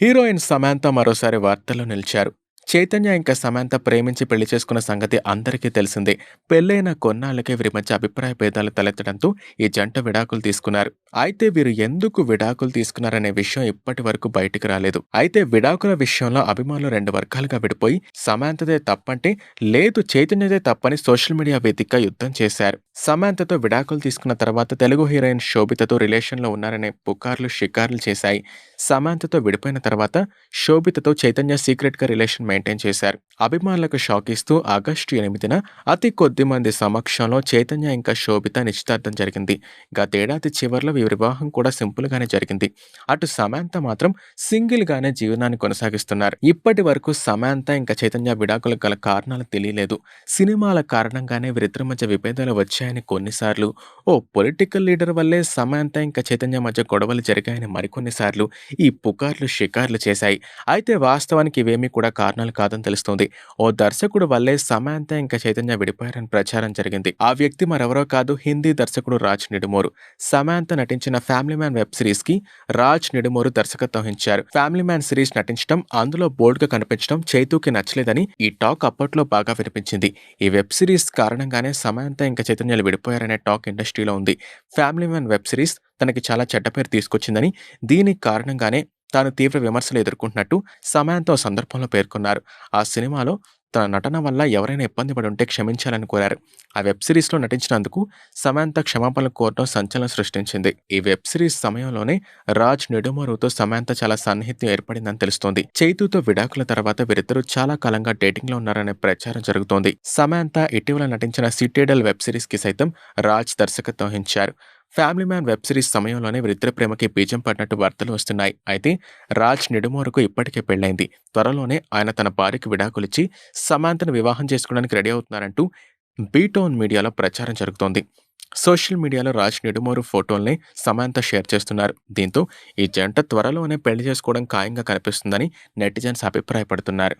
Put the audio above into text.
Heroine Samantha మరోసారి వార్తల్లో నిలిచారు. చైతన్య ఇంకా సమాంత ప్రేమించి పెళ్లి చేసుకున్న సంగతి అందరికీ తెలిసిందే. పెళ్లైన కొన్నాళ్లకే వీరి మధ్య అభిప్రాయ భేదాలు తలెత్తడంతో ఈ జంట విడాకులు తీసుకున్నారు. అయితే వీరు ఎందుకు విడాకులు తీసుకున్నారనే విషయం ఇప్పటి వరకు బయటికి రాలేదు. అయితే విడాకుల విషయంలో అభిమానులు రెండు వర్గాలుగా విడిపోయి సమాంతదే తప్పంటే లేదు చైతన్యదే తప్పని సోషల్ మీడియా వేదికగా యుద్ధం చేశారు. సమాంతతో విడాకులు తీసుకున్న తర్వాత తెలుగు హీరోయిన్ శోభితతో రిలేషన్లో ఉన్నారనే పుకార్లు షికార్లు చేశాయి. సమాంతతో విడిపోయిన తర్వాత శోభితతో చైతన్య సీక్రెట్ గా రిలేషన్ మెయింటైన్ చేశారు. అభిమానులకు షాక్ ఇస్తూ ఆగస్టు 8న అతి కొద్ది మంది సమక్షంలో చైతన్య ఇంకా శోభిత నిశ్చితార్థం జరిగింది. గతేడాది చివర్లో వీరి వివాహం కూడా సింపుల్ గానే జరిగింది. అటు సమాంత మాత్రం సింగిల్ గానే జీవనాన్ని కొనసాగిస్తున్నారు. ఇప్పటి వరకు సమాంత ఇంకా చైతన్య విడాకులకు గల కారణాలు తెలియలేదు. సినిమాల కారణంగానే వీరిద్దరి మధ్య విభేదాలు వచ్చాయని కొన్నిసార్లు, ఓ పొలిటికల్ లీడర్ వల్లే సమాంత ఇంకా చైతన్య మధ్య గొడవలు జరిగాయని మరికొన్నిసార్లు ఈ పుకార్లు షికార్లు చేశాయి. అయితే వాస్తవానికి ఇవేమీ కూడా కారణాలు కాదని తెలుస్తోంది. ఓ దర్శకుడు వల్లే సమాంత ఇంకా చైతన్య విడిపోయారని ప్రచారం జరిగింది. ఆ వ్యక్తి మరెవరో కాదు, హిందీ దర్శకుడు రాజ్ నిడుమోరు. సమాంత నటించిన ఫ్యామిలీ మ్యాన్ వెబ్ సిరీస్ కి రాజ్ నిడుమోరు దర్శకత్వం వహించారు. ఫ్యామిలీ మ్యాన్ సిరీస్ నటించడం, అందులో బోల్డ్ గా కనిపించడం చైతూకి నచ్చలేదని ఈ టాక్ అప్పట్లో బాగా వినిపించింది. ఈ వెబ్ సిరీస్ కారణంగానే సమాంత ఇంకా చైతన్యాలు విడిపోయారనే టాక్ ఇండస్ట్రీలో ఉంది. ఫ్యామిలీ మ్యాన్ వెబ్ సిరీస్ తనకి చాలా చెడ్డ పేరు తీసుకొచ్చిందని, దీనికి కారణంగానే తాను తీవ్ర విమర్శలు ఎదుర్కొంటున్నట్టు సమాంత ఓ సందర్భంలో పేర్కొన్నారు. ఆ సినిమాలో తన నటన వల్ల ఎవరైనా ఇబ్బంది పడి ఉంటే క్షమించాలని కోరారు. ఆ వెబ్ సిరీస్లో నటించినందుకు సమాంత క్షమాపణలు కోరడం సంచలనం సృష్టించింది. ఈ వెబ్ సిరీస్ సమయంలోనే రాజ్ నిడుమోరుతో సమాంత చాలా సన్నిహిత్యం ఏర్పడిందని తెలుస్తోంది. చైతూతో విడాకుల తర్వాత వీరిద్దరూ చాలా కాలంగా డేటింగ్ లో ఉన్నారనే ప్రచారం జరుగుతోంది. సమాంత ఇటీవల నటించిన సిటేడల్ వెబ్ సిరీస్ కి సైతం రాజ్ దర్శకత్వం వహించారు. ఫ్యామిలీ మ్యాన్ వెబ్ సిరీస్ సమయంలోనే వీరిద్దరి ప్రేమకి బీజం పడినట్టు వార్తలు వస్తున్నాయి. అయితే రాజ్ నిడుమోరుకు ఇప్పటికే పెళ్లైంది. త్వరలోనే ఆయన తన భార్యకు విడాకులిచ్చి సమాంతను వివాహం చేసుకోవడానికి రెడీ అవుతున్నారంటూ బీటౌన్ మీడియాలో ప్రచారం జరుగుతోంది. సోషల్ మీడియాలో రాజ్ నిడుమోరు ఫోటోల్ని సమాంత షేర్ చేస్తున్నారు. దీంతో ఈ జంట త్వరలోనే పెళ్లి చేసుకోవడం ఖాయంగా కనిపిస్తుందని నెటిజన్స్ అభిప్రాయపడుతున్నారు.